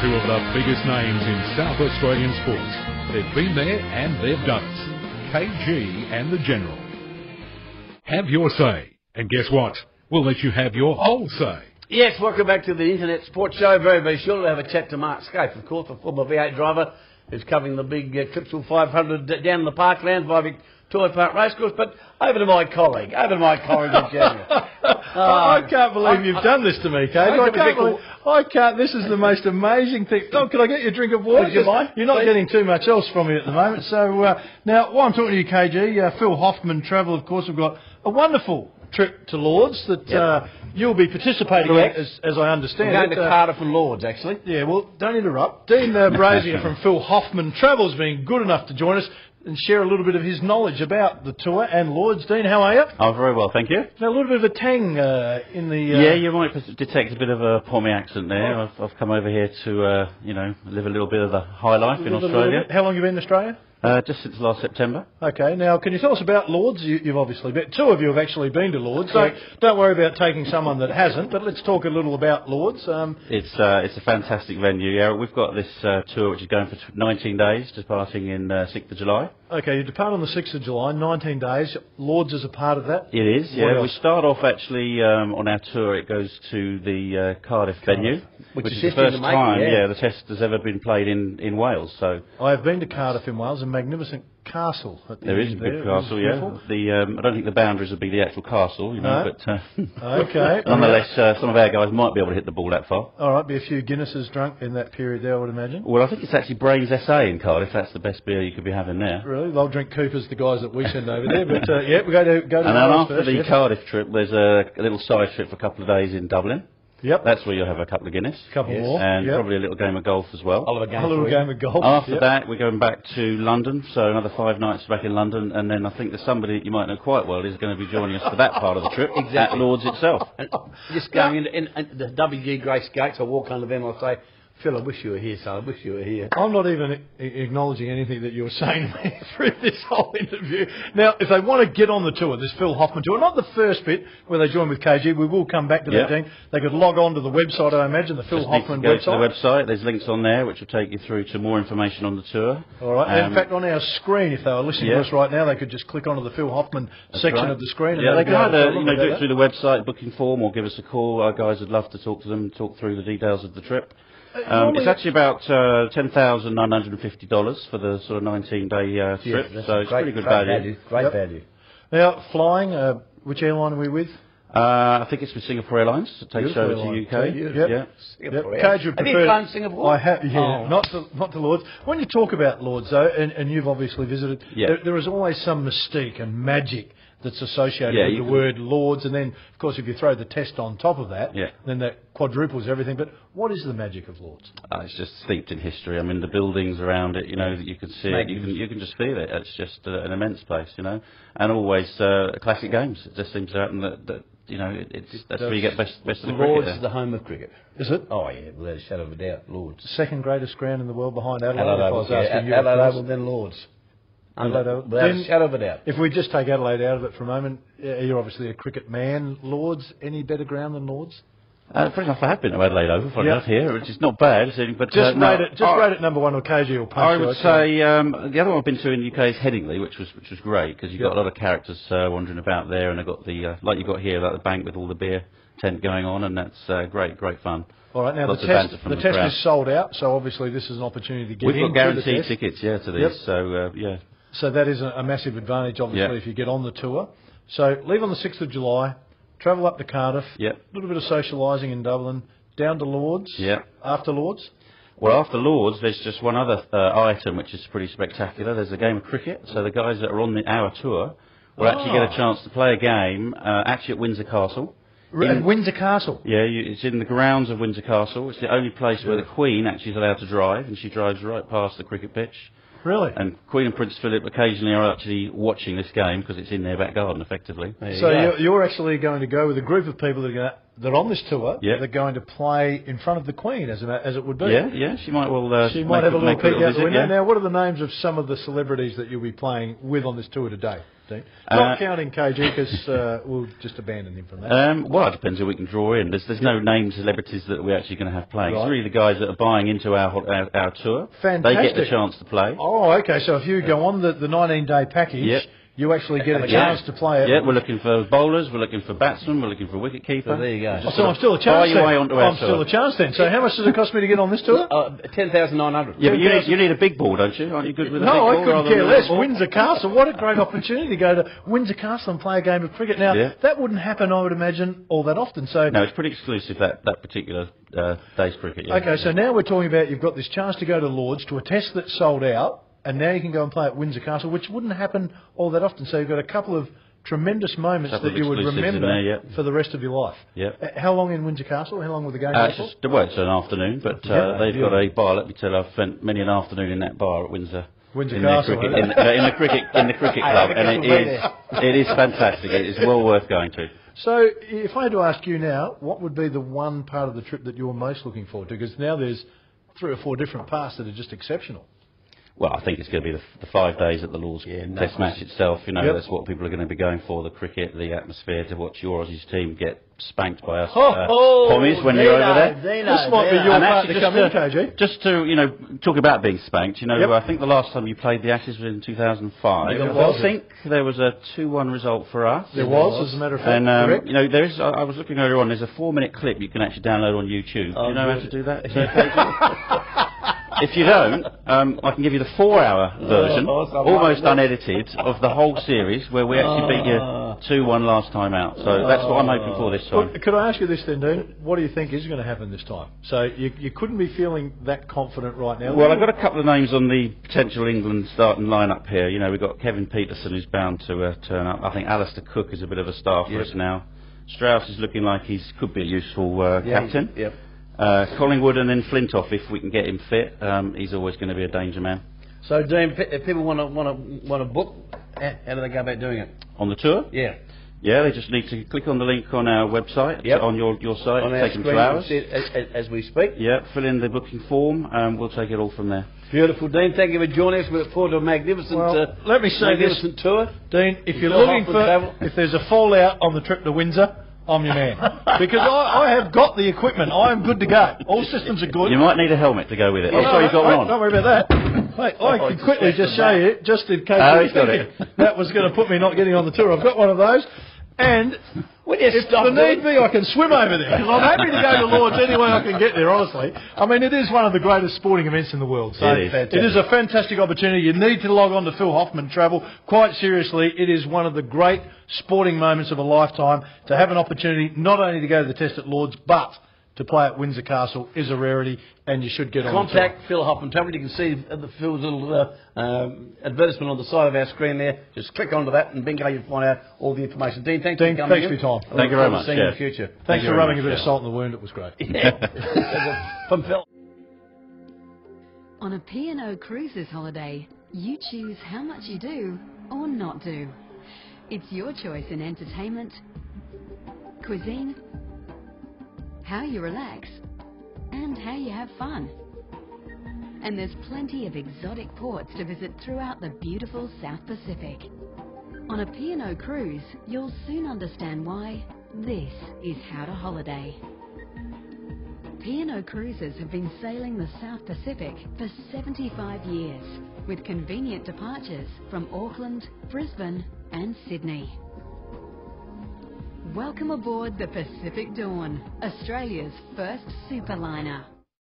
Two of the biggest names in South Australian sports. They've been there and they've done it. KG and the General. Have your say. And guess what? We'll let you have your whole say. Yes, welcome back to the Internet Sports Show. Very, very short. We'll have a chat to Mark Scape, of course, the former V8 driver who's covering the big Clipsal 500 down in the Parklands by Victoria Park Racecourse. But over to my colleague, the General. I can't believe you've done this to me, KG. I can't. This is the most amazing thing. Oh, can I get you a drink of water? Would you mind? You're not getting too much else from me at the moment. So now, while I'm talking to you, KG, Phil Hoffman Travel, of course, we've got a wonderful trip to Lords that you'll be participating in, as I understand. We're going to Cardiff and Lords, actually. Yeah, well, don't interrupt. Dean Brazier from Phil Hoffman Travel has been good enough to join us and share a little bit of his knowledge about the tour and Lords. Dean, how are you? Oh, very well, thank you. Now, a little bit of a tang in the... Yeah, you might detect a bit of a Pommy accent there. I've come over here to, live a little bit of the high life in Australia. How long have you been in Australia? Just since last September. Okay, now can you tell us about Lords? You've obviously been, two of you have actually been to Lords, so don't worry about taking someone that hasn't, but let's talk a little about Lords. It's a fantastic venue, yeah. We've got this tour which is going for 19 days, departing in 6th of July. Okay, you depart on the 6th of July, 19 days. Lords is a part of that? It is, yeah. We start off actually on our tour, it goes to the Cardiff venue, which is the first time the test has ever been played in Wales. So I have been to Cardiff in Wales, a magnificent castle. There is a good castle, yeah. I don't think the boundaries would be the actual castle, but okay. Nonetheless, some of our guys might be able to hit the ball that far. All right, be a few Guinnesses drunk in that period there, I would imagine. Well, I think it's actually Brains SA in Cardiff. That's the best beer you could be having there. Really? They'll drink Coopers, the guys that we send over there. But we go to. And then after the Cardiff trip, there's a little side trip for a couple of days in Dublin. Yep. That's where you'll have a couple of Guinness. Couple more. And probably a little game of golf as well. A little game of golf. After that, we're going back to London, so another 5 nights back in London, and then I think there's somebody that you might know quite well is going to be joining us for that part of the trip, at Lords itself. And just going in the WG Grace Gates, I walk under them and I say, Phil, I wish you were here, son. I wish you were here. I'm not even acknowledging anything that you were saying to me through this whole interview. Now, if they want to get on the tour, this Phil Hoffman tour, not the first bit where they join with KG, we will come back to that, Dean. They could log on to the website, I imagine, the Phil Hoffman website. To the website. There's links on there which will take you through to more information on the tour. All right. In fact, on our screen, if they were listening to us right now, they could just click onto the Phil Hoffman section of the screen. Yeah, they can either do it through the website booking form or give us a call. Our guys would love to talk to them and talk through the details of the trip. It's actually about $10,950 for the sort of 19-day trip, so it's pretty good value. Great value. Now, flying, which airline are we with? I think it's with Singapore Airlines. It takes over to the UK. Have you flown Singapore? I have, not to Lords. When you talk about Lords, though, and you've obviously visited, there is always some mystique and magic that's associated with the word Lords, and then, of course, if you throw the test on top of that, then that quadruples everything. But what is the magic of Lords? It's just steeped in history. I mean, the buildings around it, that you can see it, you can just feel it. It's just an immense place, and always classic games. It just seems to happen that that's where you get best of the cricket. Lords is the home of cricket. Is it? Oh, yeah, without a shadow of a doubt, Lords. Second greatest ground in the world behind Adelaide. Adelaide Oval, then Lords. Without a shadow of a doubt. If we just take Adelaide out of it for a moment, you're obviously a cricket man. Lords, any better ground than Lords? Pretty enough, I have been to Adelaide Oval, funny enough, here, which is not bad. But rate it number one, or KG will punch. I would say the other one I've been to in the UK is Headingley, which was great because you've got a lot of characters wandering about there, and they've got the like you've got here, like the bank with all the beer tent going on, and that's great fun. All right, now the test is sold out, so obviously this is an opportunity to get in. We've got guaranteed tickets, to these, so So that is a massive advantage, obviously, if you get on the tour. So leave on the 6th of July, travel up to Cardiff, a little bit of socialising in Dublin, down to Lords. After Lords? Well, after Lords, there's just one other item which is pretty spectacular. There's a game of cricket. So the guys that are on our tour will actually get a chance to play a game actually at Windsor Castle. At Windsor Castle? Yeah, it's in the grounds of Windsor Castle. It's the only place where the Queen actually is allowed to drive, and she drives right past the cricket pitch. Really? And Queen and Prince Philip occasionally are actually watching this game because it's in their back garden, effectively. So you're actually going to go with a group of people that are going to that on this tour they're going to play in front of the Queen, as it would be. Yeah, she might well. She might have a little peek out the window. Now, what are the names of some of the celebrities that you'll be playing with on this tour today, Dean? Not counting KG, because we'll just abandon him from that. Well, it depends who we can draw in. There's no named celebrities that we're actually going to have playing. Right. It's really the guys that are buying into our tour. Fantastic. They get the chance to play. Oh, okay. So if you go on the 19-day package, you actually get a chance to play it. Yeah, we're looking for bowlers, we're looking for batsmen, we're looking for wicket-keeper. So there you go. So I'm still a chance then. I'm still a chance then. So how much does it cost me to get on this tour? 10,900. Yeah, but you need a big ball, don't you? Aren't you good with a big ball? No, I couldn't care less. Windsor Castle. What a great opportunity to go to Windsor Castle and play a game of cricket. Now, that wouldn't happen, I would imagine, all that often. So no, it's pretty exclusive, that particular day's cricket. Yeah. Okay, so now we're talking about you've got this chance to go to Lord's to a test that's sold out. And now you can go and play at Windsor Castle, which wouldn't happen all that often. So you've got a couple of tremendous moments that you would remember for the rest of your life. Yep. How long in Windsor Castle? How long with the game? Well, it's an afternoon, but they've got a bar. Let me tell you, I've spent many an afternoon in that bar at Windsor. Windsor Castle, in the cricket club, and it is fantastic. It is well worth going to. So, if I had to ask you now, what would be the one part of the trip that you're most looking forward to? Because now there's 3 or 4 different parts that are just exceptional. Well, I think it's going to be the 5 days at the Lord's Test match itself. You know, that's what people are going to be going for, the cricket, the atmosphere, to watch your Aussies team get spanked by us Pommies when you're over there. This might be your part to come in, KG. Just to, talk about being spanked, I think the last time you played the Ashes was in 2005. I think there was a 2-1 result for us. There was, as a matter of fact. And, I was looking earlier on, there's a 4-minute clip you can actually download on YouTube. Do you know how to do that? If you don't, I can give you the 4-hour version, almost unedited, of the whole series, where we actually beat you 2-1 last time out. So that's what I'm hoping for this time. Well, could I ask you this then, Dean? What do you think is going to happen this time? So you couldn't be feeling that confident right now. Well, I've got a couple of names on the potential England starting lineup here. We've got Kevin Peterson, who's bound to turn up. I think Alistair Cook is a bit of a star for us now. Strauss is looking like he could be a useful captain. Yep. Collingwood and then Flintoff, if we can get him fit. He's always going to be a danger man. So, Dean, if people want to book, how do they go about doing it? On the tour? Yeah. Yeah, they just need to click on the link on our website, on your site. On take them 2 hours. As we speak. Yeah, fill in the booking form, and we'll take it all from there. Beautiful, Dean. Thank you for joining us. We look forward to a magnificent let me say magnificent tour. Dean, if you're looking for, if there's a fallout on the trip to Windsor, I'm your man. Because I have got the equipment. I am good to go. All systems are good. You might need a helmet to go with it. I'm sorry you've got one on. Don't worry about that. Mate, I can quickly just show you, just in case he's got it. That was going to put me not getting on the tour. I've got one of those. And if the need be, I can swim over there. Because I'm happy to go to Lord's any way I can get there, honestly. I mean, it is one of the greatest sporting events in the world. So it is a fantastic opportunity. You need to log on to Phil Hoffman Travel. Quite seriously, it is one of the great sporting moments of a lifetime to have an opportunity not only to go to the test at Lord's, but to play at Windsor Castle is a rarity, and you should get on the tour. Contact Phil Hoffman Travel. You can see Phil's little advertisement on the side of our screen there. Just click onto that, and bingo, you'll find out all the information. Dean, thanks for coming. Thanks for your time. Thank you very much. See you in the future. Thanks for rubbing a bit of salt in the wound. It was great. From Phil. On a P&O Cruises holiday, you choose how much you do or not do. It's your choice in entertainment, cuisine, how you relax, and how you have fun. And there's plenty of exotic ports to visit throughout the beautiful South Pacific. On a P&O cruise, you'll soon understand why this is how to holiday. P&O Cruises have been sailing the South Pacific for 75 years, with convenient departures from Auckland, Brisbane and Sydney. Welcome aboard the Pacific Dawn, Australia's first superliner.